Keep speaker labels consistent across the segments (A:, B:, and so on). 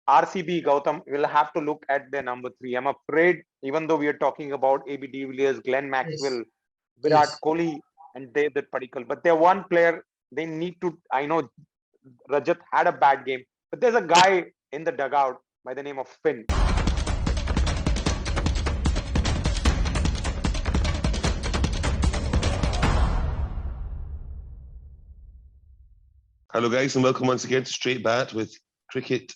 A: RCB, Gautam, will have to look at their number three. I'm afraid, even though we are talking about AB de Villiers, Glenn
B: Yes,
A: Maxwell, Virat
B: yes.
A: Kohli, and David Padikkal, but they're one player they need to. I know Rajat had a bad game, but there's a guy in the dugout by the name of Finn.
C: Hello, guys, and welcome once again to Straight Bat with Cricket,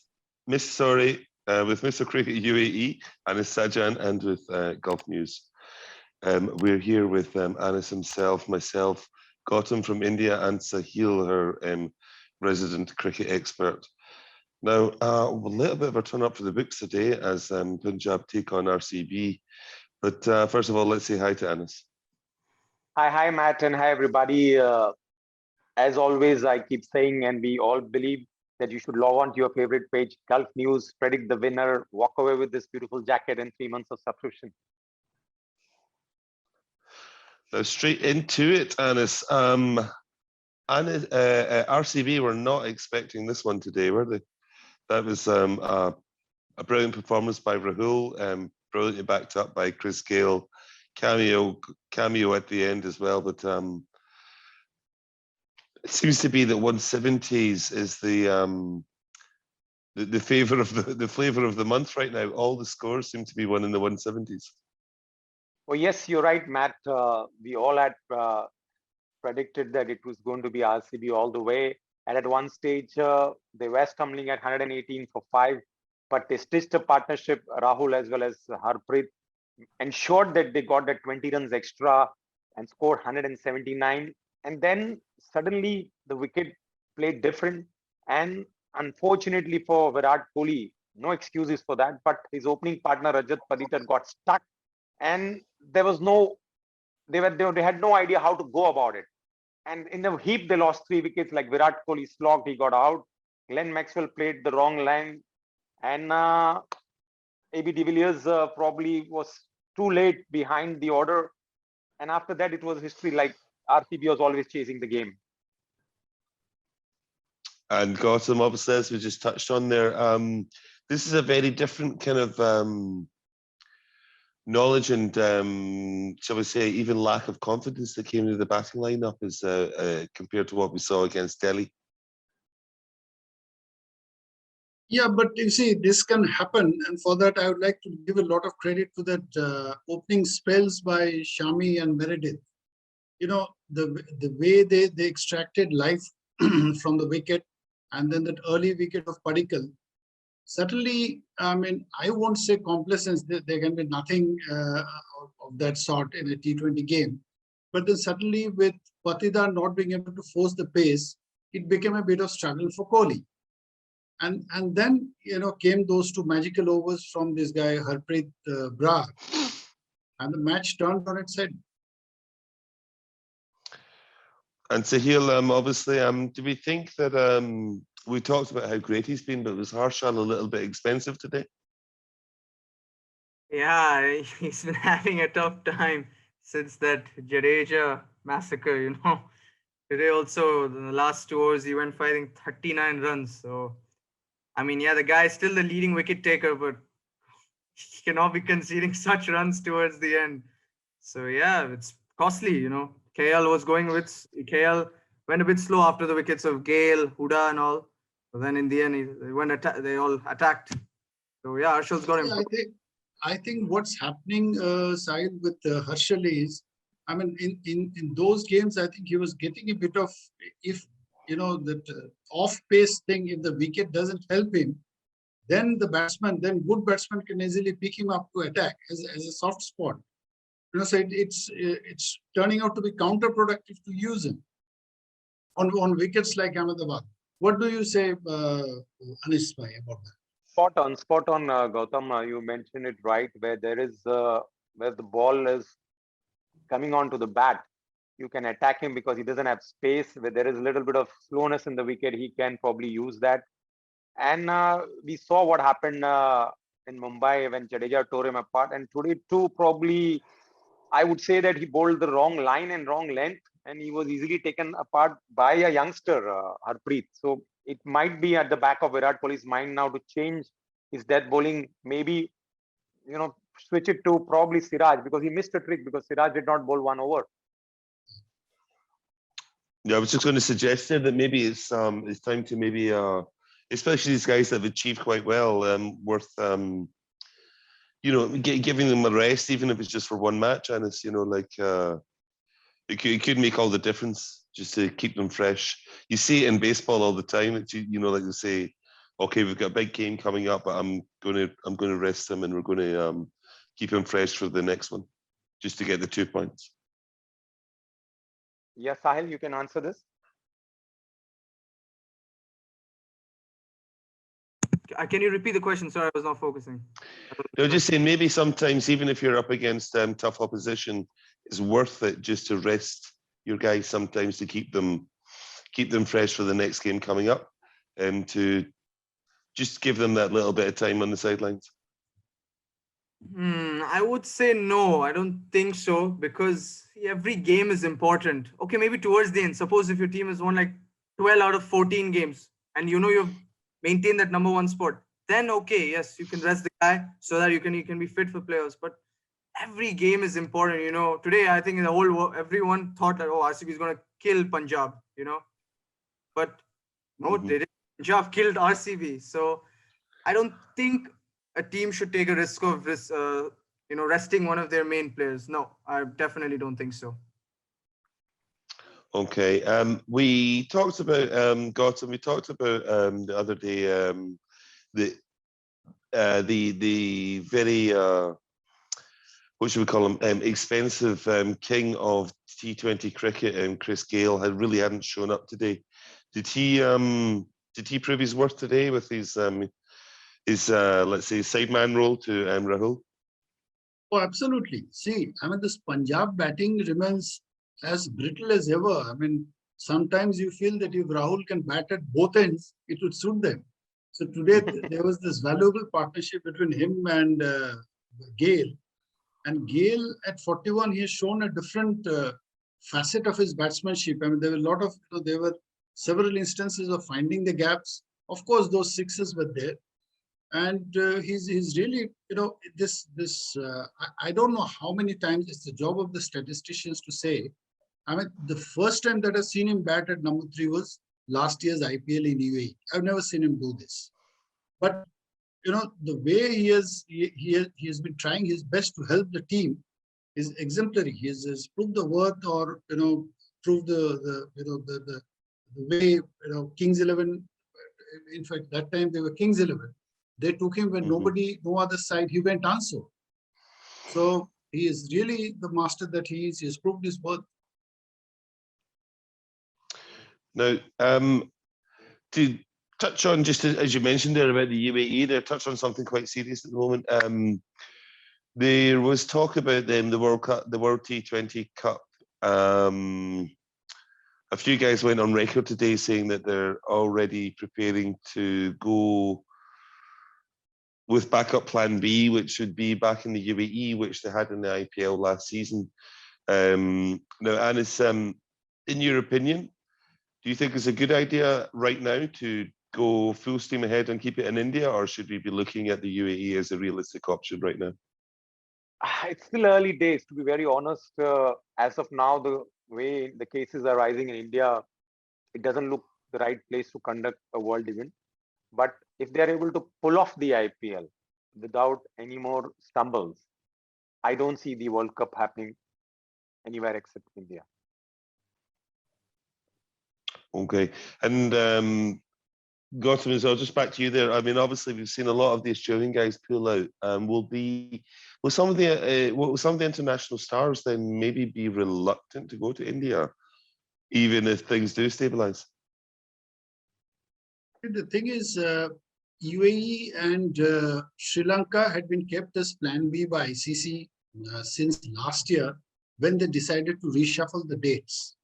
C: with Mr. Cricket UAE, Anis Sajan, and with Golf News. We're here with Anis himself, myself, Gautam from India, and Sahil, her resident cricket expert. Now, a little bit of a turn up for the books today as Punjab take on RCB. But first of all, let's say hi to Anis.
A: Hi, Matt, and hi, everybody. As always, I keep saying, and we all believe that you should log on to your favorite page, Gulf News, predict the winner, walk away with this beautiful jacket and 3 months of subscription.
C: Now, straight into it, Anis. RCB were not expecting this one today, were they? That was a brilliant performance by Rahul, brilliantly backed up by Chris Gale, cameo at the end as well. But it seems to be that 170s is the flavor of the month right now. All the scores seem to be one in the 170s.
A: Well, yes, you're right, Matt. We all had predicted that it was going to be RCB all the way. And at one stage, they were stumbling at 118 for 5, but they stitched a partnership, Rahul as well as Harpreet, ensured that they got that 20 runs extra and scored 179. And then suddenly the wicket played different. And unfortunately for Virat Kohli, no excuses for that, but his opening partner, Rajat Patidar, got stuck. And there was they had no idea how to go about it. And in the heap, they lost 3 wickets. Like Virat Kohli slogged, he got out. Glenn Maxwell played the wrong line, and AB de Villiers probably was too late behind the order. And after that, it was history. Like RCB was always chasing the game.
C: And Gautam, obviously, as we just touched on there, this is a very different kind of knowledge and, shall we say, even lack of confidence that came into the batting lineup as compared to what we saw against Delhi.
B: Yeah, but you see, this can happen, and for that, I would like to give a lot of credit to that opening spells by Shami and Meredith. You know, the way they extracted life from the wicket, and then that early wicket of Padikkal. Certainly, I mean, I won't say complacence. There can be nothing of that sort in a T20 game. But then suddenly, with Patidar not being able to force the pace, it became a bit of struggle for Kohli. And then, you know, came those 2 magical overs from this guy, Harpreet Brar. And the match turned on its head.
C: And Sahil, obviously, do we think that we talked about how great he's been, but was Harshal a little bit expensive today?
D: Yeah, he's been having a tough time since that Jadeja massacre, you know. Today also, in the last 2 overs, he went firing 39 runs. So, I mean, yeah, the guy is still the leading wicket taker, but he cannot be conceding such runs towards the end. So, yeah, it's costly, you know. KL went a bit slow after the wickets of Gale, Huda and all. But then in the end, they all attacked. So, yeah, Harshal's got him.
B: Yeah, I think what's happening, Sahil, with Harshal is, I mean, in those games, I think he was getting a bit of, if, you know, that off-pace thing, if the wicket doesn't help him, then good batsman can easily pick him up to attack as a soft spot. You know, so it's turning out to be counterproductive to use him on wickets like Ahmedabad. What do you say, Anis bhai, about that?
A: Spot on, Gautam. You mentioned it right. Where there is where the ball is coming onto the bat, you can attack him because he doesn't have space. Where there is a little bit of slowness in the wicket, he can probably use that. And we saw what happened in Mumbai when Jadeja tore him apart. And today too, probably I would say that he bowled the wrong line and wrong length, and he was easily taken apart by a youngster, Harpreet. So it might be at the back of Virat Kohli's mind now to change his death bowling, maybe, switch it to probably Siraj, because he missed a trick because Siraj did not bowl 1 over.
C: Yeah, I was just going to suggest there that maybe it's time to maybe especially these guys that have achieved quite well, worth giving them a rest, even if it's just for one match. And it's it could make all the difference just to keep them fresh. You see it in baseball all the time. It's like they say, okay, we've got a big game coming up, but I'm going to rest them, and we're going to keep him fresh for the next one, just to get the 2 points.
A: Yes, Sahil, you can answer this.
D: Can you repeat the question? Sorry, I was not focusing.
C: No, just saying maybe sometimes, even if you're up against tough opposition, it's worth it just to rest your guys sometimes to keep them fresh for the next game coming up, and to just give them that little bit of time on the sidelines.
D: I would say no, I don't think so, because every game is important. Okay, maybe towards the end, suppose if your team has won like 12 out of 14 games and you've maintained that number 1 spot, then okay, yes, you can rest the guy so that you can be fit for playoffs. But every game is important. Today I think in the whole world, everyone thought that RCB is going to kill Punjab, but no, they didn't. Punjab killed RCB. So I don't think a team should take a risk of this, resting one of their main players. No, I definitely don't think so.
C: Okay. We talked about Gautam. We talked about the other day the very what should we call him? Expensive king of T20 cricket, and Chris Gayle hadn't shown up today. Did he prove his worth today with his let's say sideman role to Rahul?
B: Oh, absolutely. See, this Punjab batting remains as brittle as ever. Sometimes you feel that if Rahul can bat at both ends, it would suit them. So today there was this valuable partnership between him and Gayle. And Gayle at 41, he has shown a different facet of his batsmanship. There were several instances of finding the gaps. Of course, those sixes were there. And he's really, I don't know how many times it's the job of the statisticians to say. The first time that I've seen him bat at number 3 was last year's IPL in UAE. I've never seen him do this. But, the way he has been trying his best to help the team is exemplary. He has proved the worth, or, proved the way, Kings 11, in fact, that time they were Kings 11. They took him when no other side, he went answer. So he is really the master that he is. He has proved his worth.
C: Now, to touch on, just as you mentioned there about the UAE, there, touch on something quite serious at the moment. There was talk about the World Cup, the World T20 Cup. A few guys went on record today saying that they're already preparing to go with backup plan B, which would be back in the UAE, which they had in the IPL last season. Now, Anis, in your opinion, do you think it's a good idea right now to go full steam ahead and keep it in India, or should we be looking at the UAE as a realistic option right now?
A: It's still early days, to be very honest. As of now, the way the cases are rising in India, it doesn't look the right place to conduct a world event. But if they're able to pull off the IPL without any more stumbles, I don't see the World Cup happening anywhere except India. Okay.
C: And Gautam, as well, just back to you there. Obviously, we've seen a lot of the Australian guys pull out. Will some of the international stars then maybe be reluctant to go to India, even if things do stabilise?
B: The thing is, UAE and Sri Lanka had been kept as plan B by ICC since last year, when they decided to reshuffle the dates.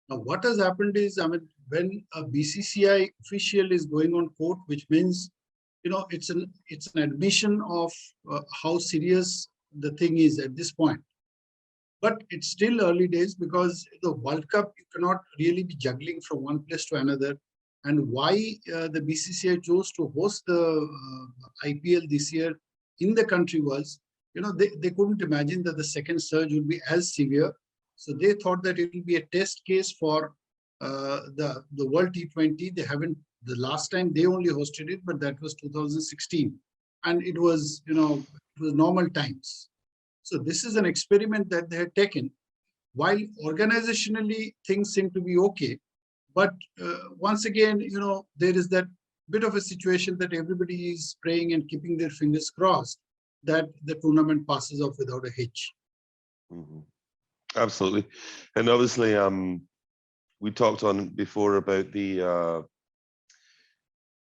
B: Now, what has happened is, when a BCCI official is going on court, which means, it's an admission of how serious the thing is at this point. But it's still early days, because the World Cup, you cannot really be juggling from one place to another. and why the BCCI chose to host the IPL this year in the country was, they couldn't imagine that the second surge would be as severe. So they thought that it will be a test case for the World T20. They haven't, the last time they only hosted it, but that was 2016. And it was, it was normal times. So this is an experiment that they had taken. While organizationally things seem to be okay, but once again, there is that bit of a situation that everybody is praying and keeping their fingers crossed that the tournament passes off without a hitch.
C: Mm-hmm. Absolutely. And obviously, we talked on before about the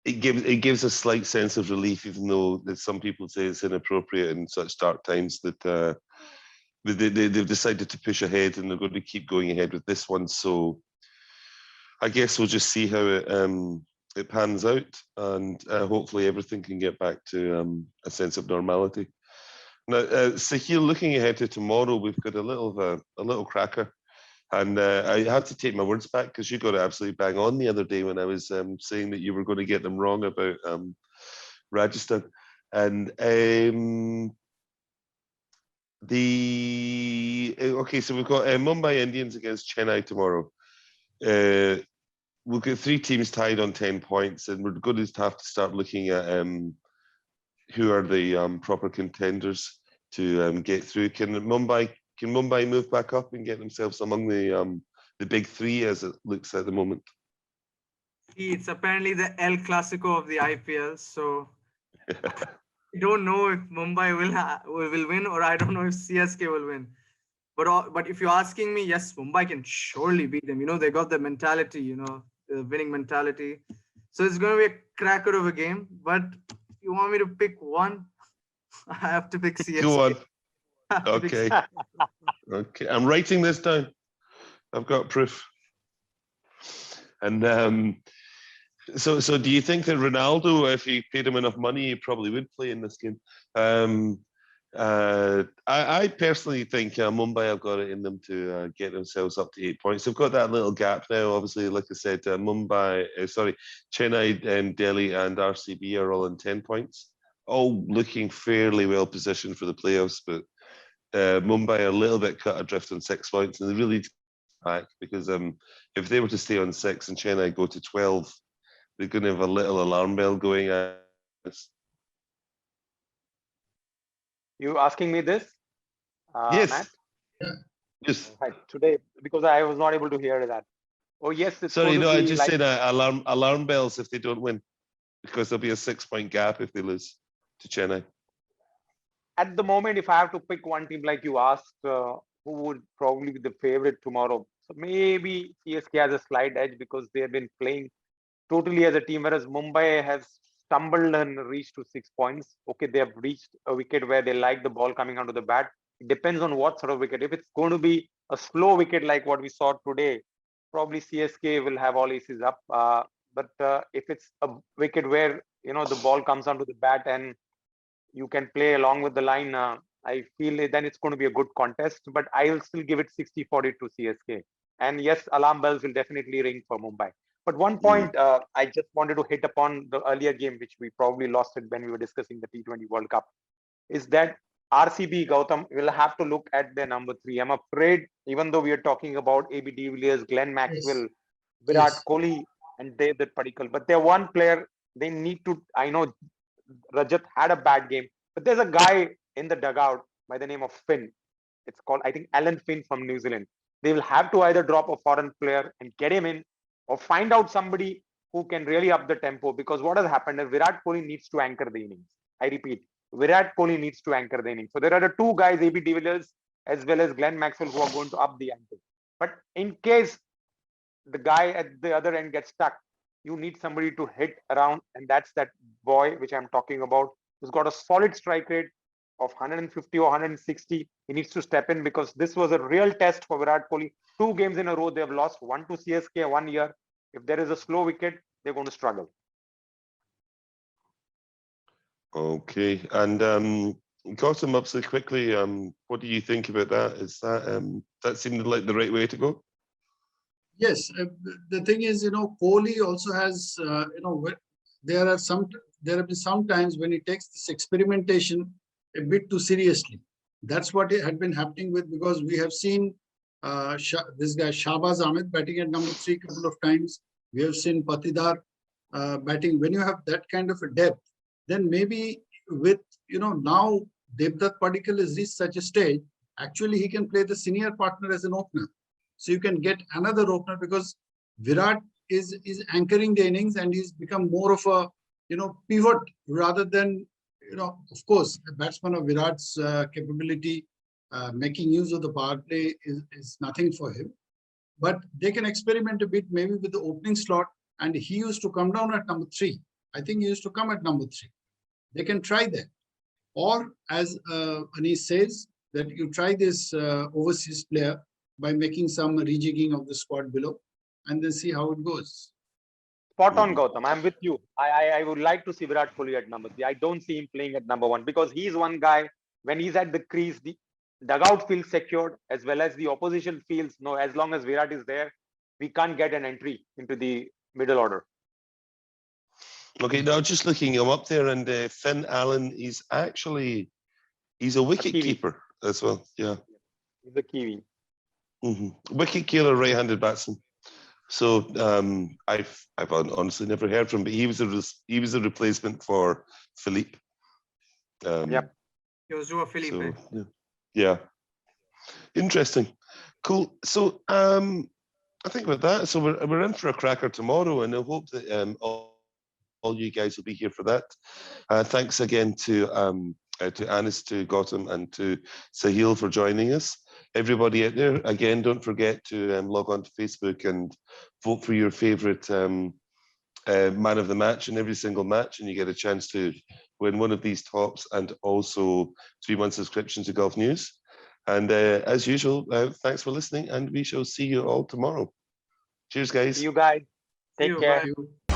C: it gives a slight sense of relief, even though that some people say it's inappropriate in such dark times, that they've decided to push ahead and they're going to keep going ahead with this one. So I guess we'll just see how it pans out, and hopefully everything can get back to a sense of normality. Now, Sahil, looking ahead to tomorrow, we've got a little cracker. And I have to take my words back because you got it absolutely bang on the other day when I was saying that you were going to get them wrong about Rajasthan. And okay, so we've got Mumbai Indians against Chennai tomorrow. We'll get 3 teams tied on 10 points, and we're going to have to start looking at who are the proper contenders to get through. Can Mumbai move back up and get themselves among the big 3 as it looks at the moment?
D: It's apparently the El Clasico of the IPL, so I don't know if Mumbai will win, or I don't know if CSK will win. But if you're asking me, yes, Mumbai can surely beat them. They got the mentality, the winning mentality. So it's going to be a cracker of a game. But if you want me to pick one, I have to pick CSK.
C: Go on. Okay. Okay. I'm writing this down. I've got proof. And so do you think that Ronaldo, if you paid him enough money, he probably would play in this game? I personally think Mumbai have got it in them to get themselves up to 8 points. They've got that little gap now. Obviously, like I said, Chennai, Delhi, and RCB are all in 10 points, all looking fairly well positioned for the playoffs. But Mumbai are a little bit cut adrift on 6 points, and they really back because if they were to stay on 6 and Chennai go to 12, they're going to have a little alarm bell going.
A: You asking me this,
C: Yes.
A: Matt?
C: Yes.
A: Right, today, because I was not able to hear that. Oh yes, it's
C: Sorry,
A: going
C: no,
A: to
C: I
A: be
C: just
A: like,
C: said alarm bells if they don't win, because there'll be a 6-point gap if they lose to Chennai.
A: at the moment, if I have to pick one team like you asked, who would probably be the favorite tomorrow? So maybe CSK has a slight edge because they have been playing totally as a team, whereas Mumbai has stumbled and reached to 6 points. Okay, they have reached a wicket where they like the ball coming onto the bat. It depends on what sort of wicket. If it's going to be a slow wicket like what we saw today, probably CSK will have all aces up. But if it's a wicket where the ball comes onto the bat and you can play along with the line, I feel then it's going to be a good contest. But I will still give it 60-40 to CSK. And yes, alarm bells will definitely ring for Mumbai. But one point I just wanted to hit upon the earlier game, which we probably lost it when we were discussing the T20 World Cup, is that RCB, Gautam, will have to look at their number 3. I'm afraid, even though we are talking about AB de Villiers, Glenn Maxwell,
B: Yes.
A: Virat
B: Yes.
A: Kohli, and David Padikkal, but they're one player they need to. I know Rajat had a bad game, but there's a guy in the dugout by the name of Finn. It's called, I think, Alan Finn from New Zealand. They will have to either drop a foreign player and get him in, or find out somebody who can really up the tempo. Because what has happened is Virat Kohli needs to anchor the innings. I repeat, Virat Kohli needs to anchor the innings. So there are the 2 guys, AB de Villiers as well as Glenn Maxwell, who are going to up the ante. But in case the guy at the other end gets stuck, you need somebody to hit around, and that's that boy which I'm talking about, who's got a solid strike rate of 150 or 160. He needs to step in because this was a real test for Virat Kohli. 2 games in a row they have lost, one to CSK 1 year. If there is a slow wicket, they're going to struggle.
C: Okay, and got him up so quickly. What do you think about that? Is that that seemed like the right way to go?
B: Yes, the thing is, Kohli also has, there have been some times when he takes this experimentation a bit too seriously. That's what had been happening with, because we have seen this guy Shahbaz Ahmed batting at number 3 a couple of times. We have seen Patidar batting. When you have that kind of a depth, then maybe with, now Devdutt Padikkal has reached such a stage, actually he can play the senior partner as an opener. So you can get another opener, because Virat is anchoring the innings and he's become more of a pivot rather than of course a batsman of Virat's capability making use of the power play is nothing for him. But they can experiment a bit maybe with the opening slot, and he used to come down at number 3. I think he used to come at number 3. They can try that, or as Anis says, that you try this overseas player by making some rejigging of the squad below, and then see how it goes.
A: Spot on, Gautam. I'm with you. I would like to see Virat Kohli at number 3. I don't see him playing at number 1, because he's one guy, when he's at the crease, the dugout feels secured, as well as the opposition feels, no, as long as Virat is there, we can't get an entry into the middle order.
C: Okay, now just looking him up there, and Finn Allen, he's a wicket
A: Kiwi.
C: keeper as well. Yeah,
A: He's a Kiwi.
C: Wicket keeper, right-handed batsman. So I've honestly never heard from him, but he was a replacement for Philippe.
A: Yep.
D: Joshua Philippe.
C: So, yeah, interesting, cool. So I think with that, so we're in for a cracker tomorrow, and I hope that all you guys will be here for that. Thanks again to Anis, to Gautam, and to Sahil for joining us. Everybody out there, again, don't forget to log on to Facebook and vote for your favourite man of the match in every single match, and you get a chance to win one of these tops and also 3-month subscription to Golf News. And as usual, thanks for listening, and we shall see you all tomorrow. Cheers, guys.
A: See you guys. Take care.
D: Bye.